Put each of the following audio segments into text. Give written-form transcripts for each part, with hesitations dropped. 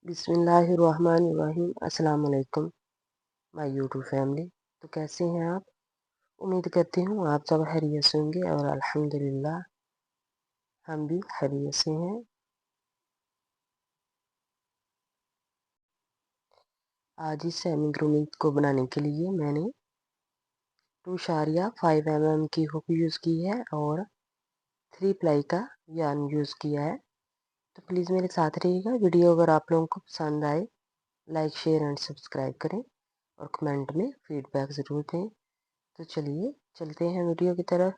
बिस्मिल्लाहिर्रहमानिर्रहीम। अस्सलाम वालेकुम माय यूट्यूब फैमिली। तो कैसे हैं आप? उम्मीद करती हूँ आप सब खैरियत से होंगे और अल्हम्दुलिल्लाह हम भी खैरियत से हैं। आज इस सेमी ग्रूमिंग को बनाने के लिए मैंने 2.5 mm की हुक यूज़ की है और 3 प्लाई का यार्न यूज़ किया है। तो प्लीज़ मेरे साथ रहिएगा। वीडियो अगर आप लोगों को पसंद आए लाइक शेयर एंड सब्सक्राइब करें और कमेंट में फीडबैक ज़रूर दें। तो चलिए चलते हैं वीडियो की तरफ।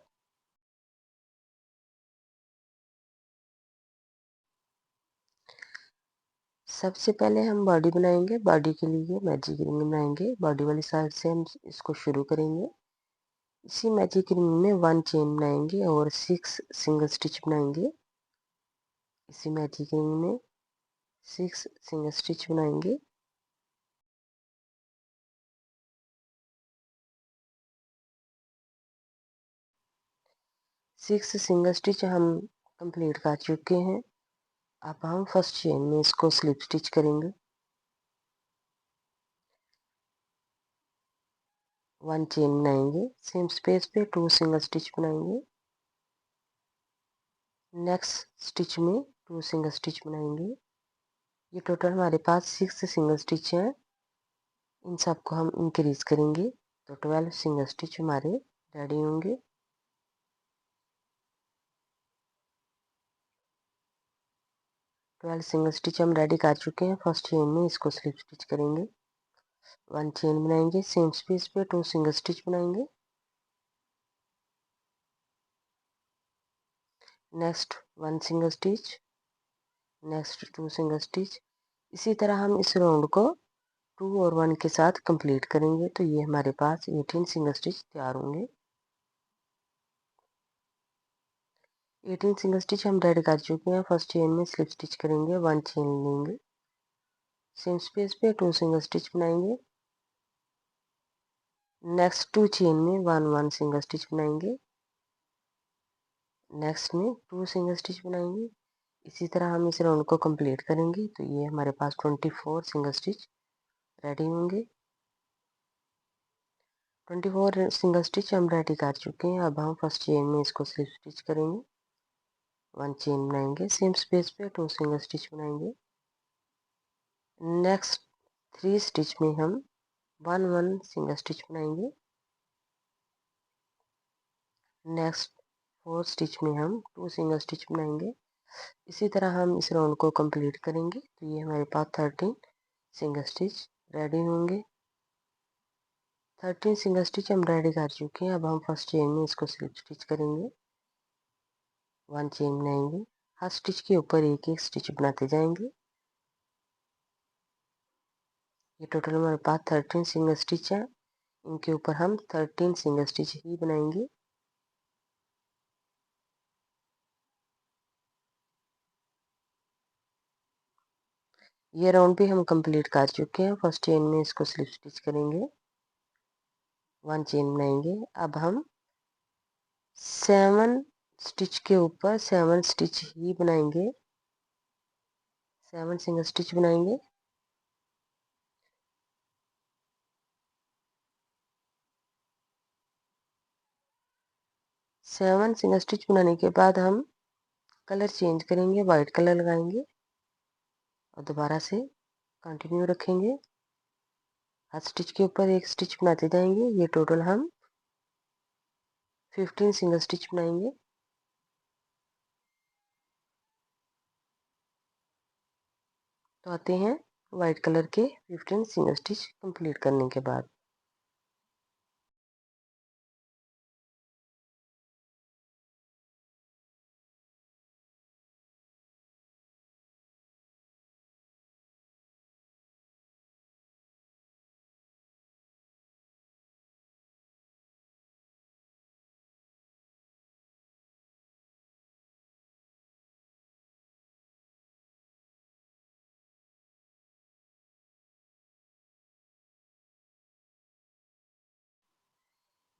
सबसे पहले हम बॉडी बनाएंगे। बॉडी के लिए मैजिक रिंग बनाएंगे। बॉडी वाली साइड से हम इसको शुरू करेंगे। इसी मैजिक रिंग में 1 चेन बनाएंगे और 6 सिंगल स्टिच बनाएंगे। इसी मैजिक रिंग में 6 सिंगल स्टिच बनाएंगे। सिक्स सिंगल स्टिच हम कंप्लीट कर चुके हैं। अब हम फर्स्ट चेन में इसको स्लिप स्टिच करेंगे। 1 चेन बनाएंगे। सेम स्पेस पे 2 सिंगल स्टिच बनाएंगे। नेक्स्ट स्टिच में 2 सिंगल स्टिच बनाएंगे। ये टोटल हमारे पास 6 सिंगल स्टिच हैं। इन सबको हम इंक्रीज करेंगे तो 12 सिंगल स्टिच हमारे रेडी होंगे। ट्वेल्व सिंगल स्टिच हम रेडी कर चुके हैं। फर्स्ट चेन में इसको स्लिप स्टिच करेंगे। 1 चेन बनाएंगे। सेम स्पेस पे 2 सिंगल स्टिच बनाएंगे। Next 1 single stitch. Next 2 single stitch. इसी तरह हम इस राउंड को 2 और 1 के साथ कंप्लीट करेंगे तो ये हमारे पास 18 सिंगल स्टिच तैयार होंगे। 18 सिंगल स्टिच हम रेडी कर चुके हैं। फर्स्ट चेन में स्लिप स्टिच करेंगे। 1 चेन लेंगे। सेम स्पेस पे 2 सिंगल स्टिच बनाएंगे। नेक्स्ट 2 चेन में 1 सिंगल स्टिच बनाएंगे। नेक्स्ट में 2 सिंगल स्टिच बनाएंगे। इसी तरह हम इस राउंड को कंप्लीट करेंगे तो ये हमारे पास 24 सिंगल स्टिच रेडी होंगे। 24 सिंगल स्टिच हम रेडी कर चुके हैं। अब हम फर्स्ट चेन में इसको स्लिप स्टिच करेंगे। 1 चेन बनाएंगे। सेम स्पेस पे 2 सिंगल स्टिच बनाएंगे। नेक्स्ट 3 स्टिच में हम 1 सिंगल स्टिच बनाएंगे। नेक्स्ट 4 स्टिच में हम 2 सिंगल स्टिच बनाएंगे। इसी तरह हम इस राउंड को कंप्लीट करेंगे तो ये हमारे पास 13 सिंगल स्टिच रेडी होंगे। 13 सिंगल स्टिच हम रेडी कर चुके हैं। अब हम फर्स्ट चेन में इसको स्लिप स्टिच करेंगे। 1 चेन बनाएंगे। हर स्टिच के ऊपर एक एक स्टिच बनाते जाएंगे। ये टोटल हमारे पास 13 सिंगल स्टिच है। इनके ऊपर हम 13 सिंगल स्टिच ही बनाएंगे। ये राउंड भी हम कंप्लीट कर चुके हैं। फर्स्ट चेन में इसको स्लिप स्टिच करेंगे। 1 चेन बनाएंगे। अब हम 7 स्टिच के ऊपर 7 स्टिच ही बनाएंगे। 7 सिंगल स्टिच बनाएंगे। सेवन सिंगल स्टिच बनाने के बाद हम कलर चेंज करेंगे। वाइट कलर लगाएंगे और दोबारा से कंटिन्यू रखेंगे। हर स्टिच के ऊपर एक स्टिच बनाते जाएंगे। ये टोटल हम 15 सिंगल स्टिच बनाएंगे। तो आते हैं वाइट कलर के 15 सिंगल स्टिच कंप्लीट करने के बाद।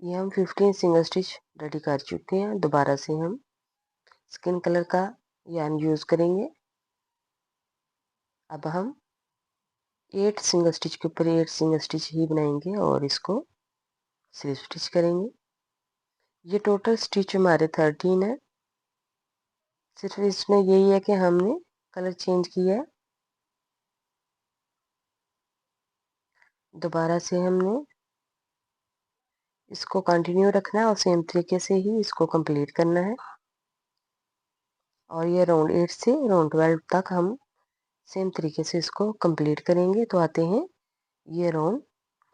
ये हम 15 सिंगल स्टिच रेडी कर चुके हैं। दोबारा से हम स्किन कलर का यार्न यूज़ करेंगे। अब हम 8 सिंगल स्टिच के ऊपर 8 सिंगल स्टिच ही बनाएंगे और इसको स्लिप स्टिच करेंगे। ये टोटल स्टिच हमारे 13 है। सिर्फ इसमें यही है कि हमने कलर चेंज किया है। दोबारा से हमने इसको कंटिन्यू रखना है और सेम तरीके से ही इसको कंप्लीट करना है। और ये राउंड 8 से राउंड 12 तक हम सेम तरीके से इसको कंप्लीट करेंगे। तो आते हैं ये राउंड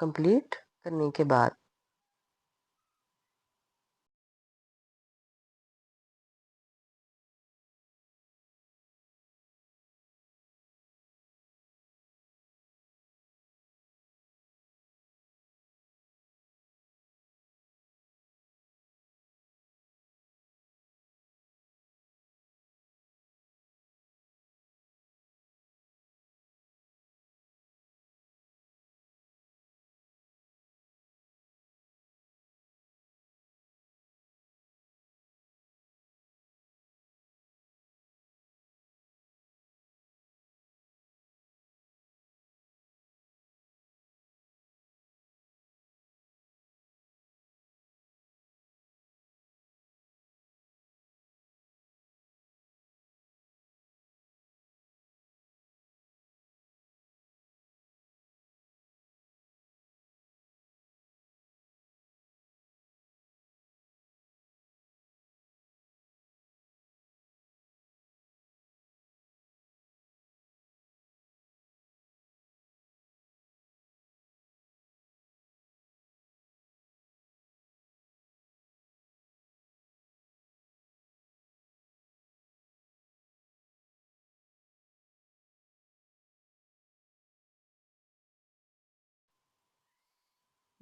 कंप्लीट करने के बाद।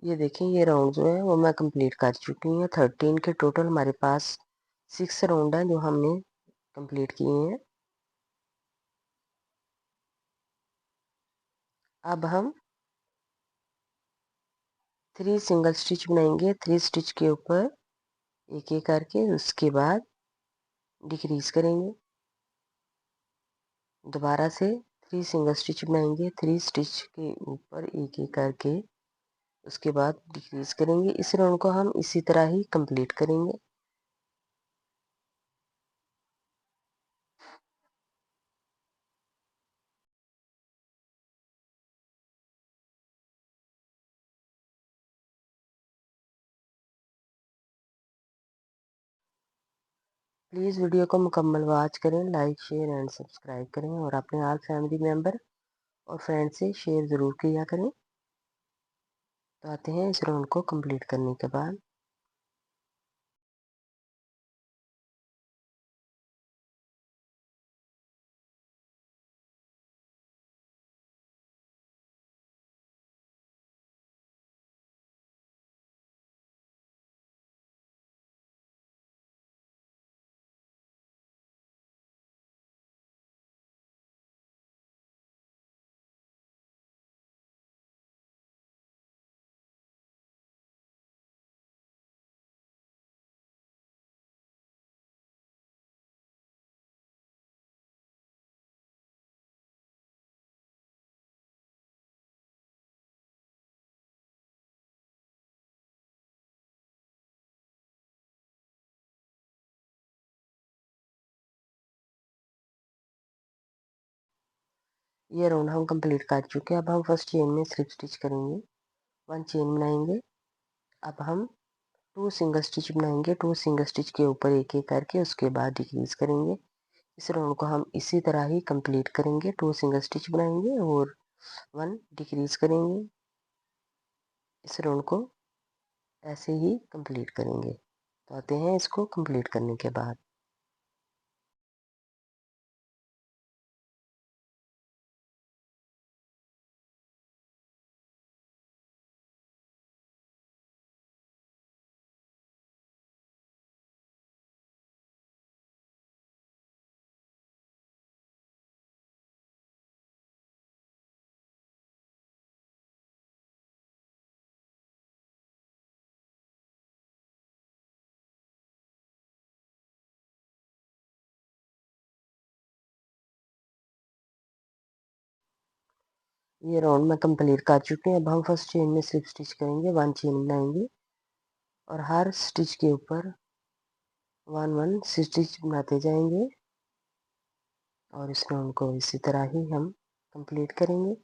ये देखें, ये राउंड जो है वो मैं कंप्लीट कर चुकी हूँ। 13 के टोटल हमारे पास 6 राउंड हैं जो हमने कंप्लीट किए हैं। अब हम 3 सिंगल स्टिच बनाएंगे। 3 स्टिच के ऊपर एक एक करके, उसके बाद डिक्रीज करेंगे। दोबारा से 3 सिंगल स्टिच बनाएंगे। 3 स्टिच के ऊपर एक एक करके, उसके बाद डिक्रीज करेंगे। इस राउंड को हम इसी तरह ही कंप्लीट करेंगे। प्लीज़ वीडियो को मुकम्मल वॉच करें, लाइक शेयर एंड सब्सक्राइब करें और अपने ऑल फैमिली मेम्बर और फ्रेंड से शेयर ज़रूर किया करें। तो आते हैं इस राउंड को कंप्लीट करने के बाद। ये राउंड हम कंप्लीट कर चुके हैं। अब हम फर्स्ट चेन में स्लिप स्टिच करेंगे, 1 चेन बनाएंगे। अब हम 2 सिंगल स्टिच बनाएंगे। 2 सिंगल स्टिच के ऊपर एक एक करके, उसके बाद डिक्रीज करेंगे। इस राउंड को हम इसी तरह ही कंप्लीट करेंगे। 2 सिंगल स्टिच बनाएंगे और 1 डिक्रीज करेंगे। इस राउंड को ऐसे ही कंप्लीट करेंगे। तो आते हैं इसको कंप्लीट करने के बाद। ये राउंड में कंप्लीट कर चुके हैं। अब हम फर्स्ट चेन में स्लिप स्टिच करेंगे, 1 चेन बनाएंगे और हर स्टिच के ऊपर 1 स्टिच बनाते जाएंगे और इस राउंड को इसी तरह ही हम कंप्लीट करेंगे।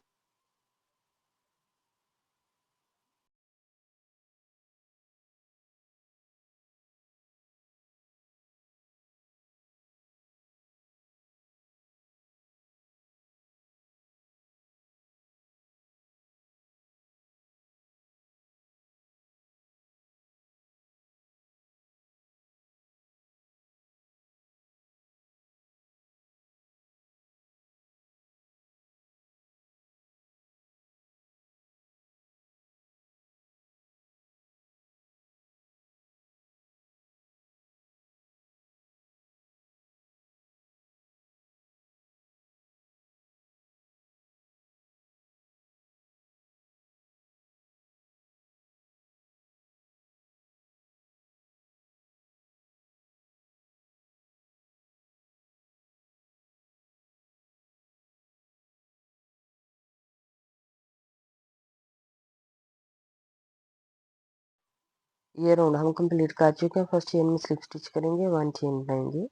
ये राउंड हम कंप्लीट कर चुके हैं। फर्स्ट चेन में स्लिप स्टिच करेंगे, 1 चेन बनाएंगे।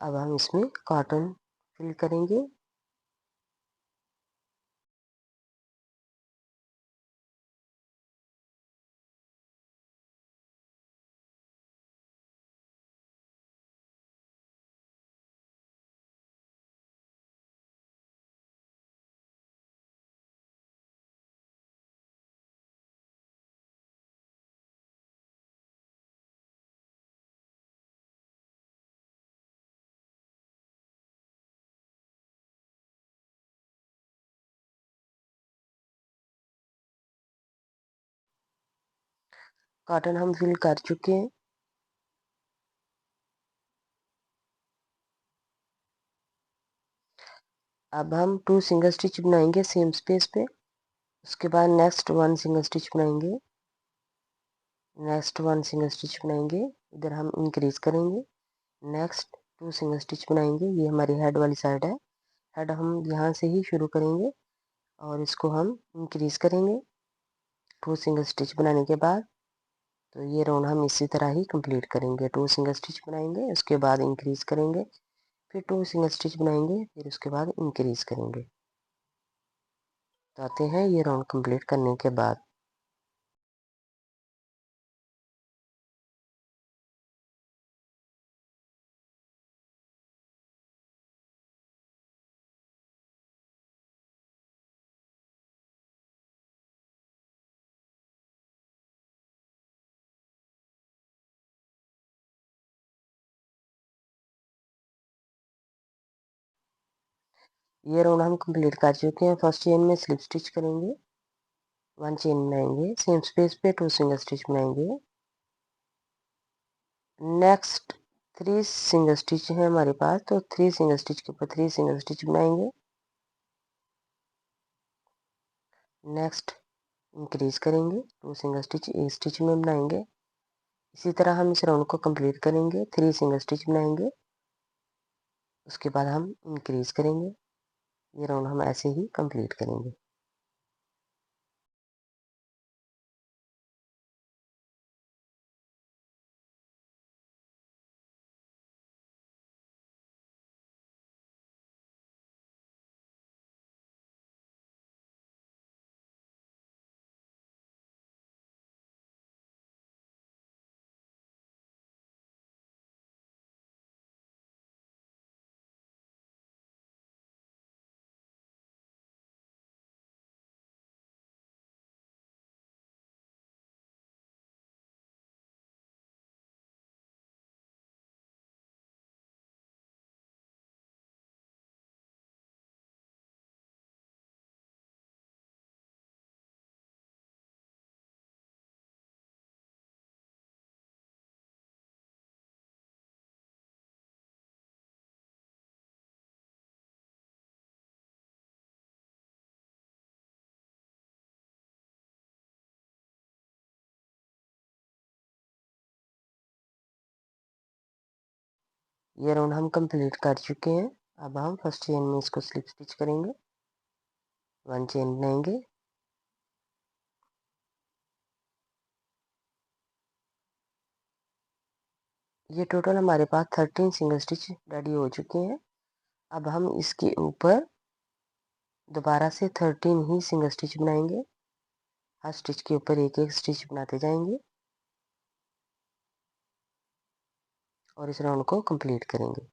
अब हम इसमें कॉटन फिल करेंगे। कॉटन हम फिल कर चुके हैं। अब हम 2 सिंगल स्टिच बनाएंगे सेम स्पेस पे। उसके बाद नेक्स्ट 1 सिंगल स्टिच बनाएंगे, नेक्स्ट 1 सिंगल स्टिच बनाएंगे, इधर हम इंक्रीज करेंगे। नेक्स्ट 2 सिंगल स्टिच बनाएंगे। ये हमारी हेड वाली साइड है। हेड हम यहाँ से ही शुरू करेंगे और इसको हम इंक्रीज करेंगे 2 सिंगल स्टिच बनाने के बाद। तो ये राउंड हम इसी तरह ही कंप्लीट करेंगे। 2 सिंगल स्टिच बनाएंगे, उसके बाद इंक्रीज करेंगे, फिर 2 सिंगल स्टिच बनाएंगे, फिर उसके बाद इंक्रीज करेंगे। तो आते हैं ये राउंड कंप्लीट करने के बाद। ये राउंड हम कंप्लीट कर चुके हैं। फर्स्ट चेन में स्लिप स्टिच करेंगे, 1 चेन बनाएंगे, सेम स्पेस पे 2 सिंगल स्टिच बनाएंगे। नेक्स्ट 3 सिंगल स्टिच है हमारे पास, तो 3 सिंगल स्टिच के ऊपर 3 सिंगल स्टिच बनाएंगे। नेक्स्ट इंक्रीज करेंगे, 2 सिंगल स्टिच एक स्टिच में बनाएंगे। इसी तरह हम इस राउंड को कंप्लीट करेंगे। 3 सिंगल स्टिच बनाएंगे, उसके बाद हम इंक्रीज करेंगे। ये राउंड हम ऐसे ही कंप्लीट करेंगे। ये राउंड हम कंप्लीट कर चुके हैं। अब हम फर्स्ट चेन में इसको स्लिप स्टिच करेंगे। 1 चेन बनाएंगे। ये टोटल हमारे पास 13 सिंगल स्टिच रेडी हो चुके हैं। अब हम इसके ऊपर दोबारा से 13 ही सिंगल स्टिच बनाएंगे। हर स्टिच के ऊपर एक एक स्टिच बनाते जाएंगे और इस राउंड को कंप्लीट करेंगे।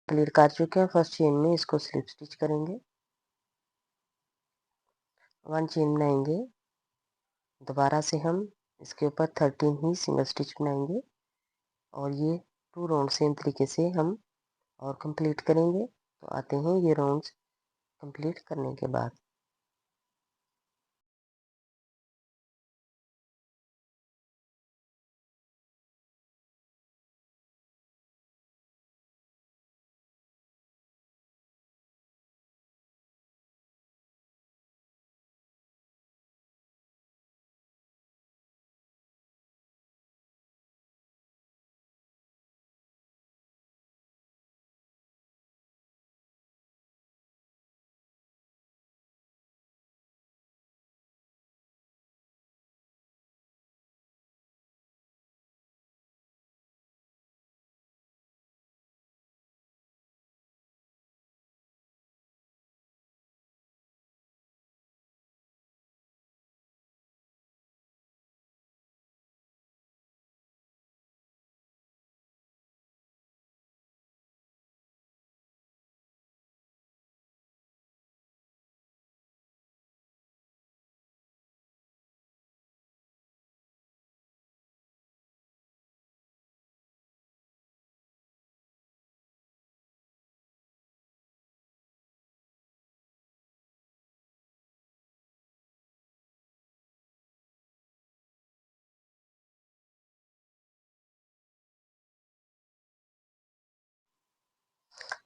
कंप्लीट कर चुके हैं। फर्स्ट चेन में इसको स्लिप स्टिच करेंगे, 1 चेन बनाएंगे। दोबारा से हम इसके ऊपर 13 ही सिंगल स्टिच बनाएंगे और ये 2 राउंड सेम तरीके से हम और कंप्लीट करेंगे। तो आते हैं ये राउंड्स कंप्लीट करने के बाद।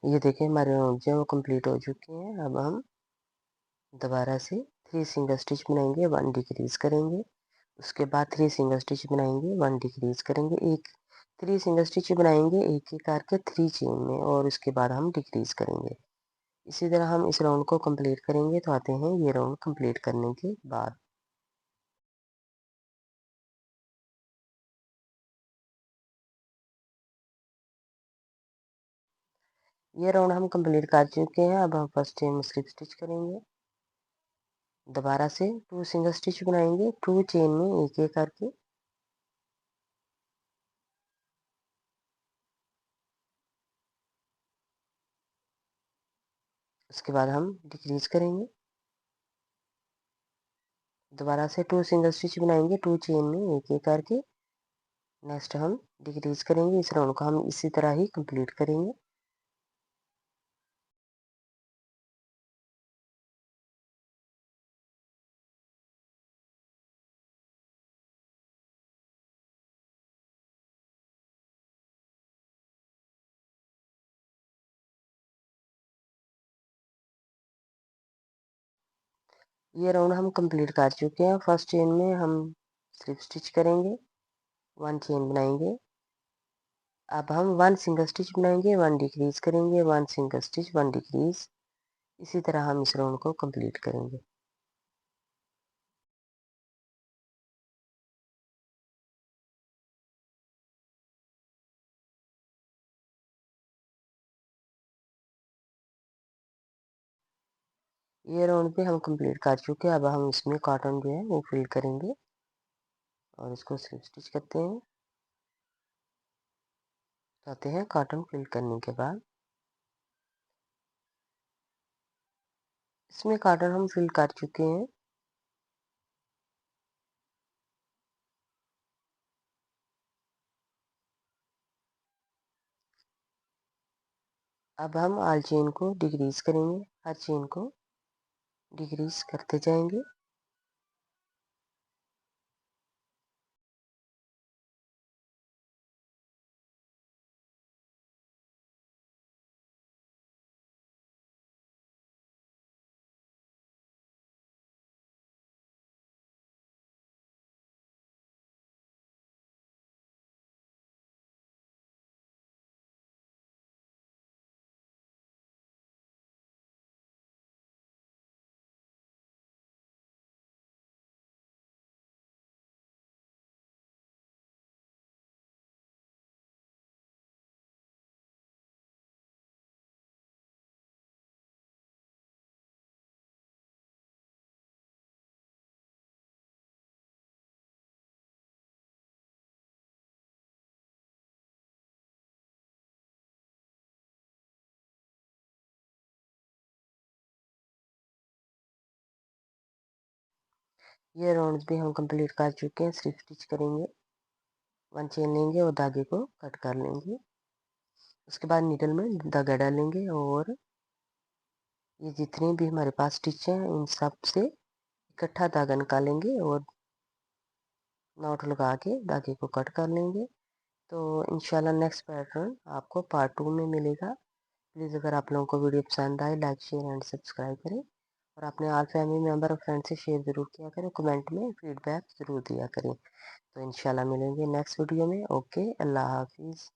ये देखिए हमारे राउंड जो है वो कंप्लीट हो चुके हैं। अब हम दोबारा से 3 सिंगल स्टिच बनाएंगे, 1 डिक्रीज करेंगे। उसके बाद 3 सिंगल स्टिच बनाएंगे, 1 डिक्रीज करेंगे। एक 3 सिंगल स्टिच बनाएंगे एक एक करके 3 चेन में और उसके बाद हम डिक्रीज करेंगे। इसी तरह हम इस राउंड को कंप्लीट करेंगे। तो आते हैं ये राउंड कंप्लीट करने के बाद। ये राउंड हम कंप्लीट कर चुके हैं। अब हम फर्स्ट चेन में स्लिप स्टिच करेंगे। दोबारा से 2 सिंगल स्टिच बनाएंगे, 2 चेन में एक एक करके। उसके बाद हम डिक्रीज करेंगे। दोबारा से 2 सिंगल स्टिच बनाएंगे, 2 चेन में एक एक करके। नेक्स्ट हम डिक्रीज करेंगे। इस राउंड को हम इसी तरह ही कंप्लीट करेंगे। ये राउंड हम कंप्लीट कर चुके हैं। फर्स्ट चेन में हम स्लिप स्टिच करेंगे, 1 चेन बनाएंगे। अब हम 1 सिंगल स्टिच बनाएंगे, 1 डिक्रीज करेंगे, 1 सिंगल स्टिच, 1 डिक्रीज। इसी तरह हम इस राउंड को कंप्लीट करेंगे। ये राउंड भी हम कंप्लीट कर चुके हैं। अब हम इसमें कॉटन जो है वो फिल करेंगे और इसको स्लिप स्टिच करते हैं। चाहते हैं कॉटन फिल करने के बाद इसमें कॉटन हम फिल कर चुके हैं। अब हम आल चेन को डिक्रीज करेंगे, हर चेन को डिक्रीज करते जाएंगे। ये राउंड भी हम कंप्लीट कर चुके हैं। स्लिप स्टिच करेंगे, 1 चेन लेंगे और धागे को कट कर लेंगे। उसके बाद नीडल में धागा डालेंगे और ये जितने भी हमारे पास स्टिच हैं इन सब से इकट्ठा धागा निकालेंगे और नॉट लगा के धागे को कट कर लेंगे। तो इंशाल्लाह नेक्स्ट पैटर्न आपको पार्ट 2 में मिलेगा। प्लीज़ अगर आप लोगों को वीडियो पसंद आए लाइक शेयर एंड सब्सक्राइब करें और अपने ऑल फैमिली मेम्बर और फ्रेंड से शेयर ज़रूर किया करें। कमेंट में फीडबैक ज़रूर दिया करें। तो इंशाल्लाह मिलेंगे नेक्स्ट वीडियो में। ओके, अल्लाह हाफिज़।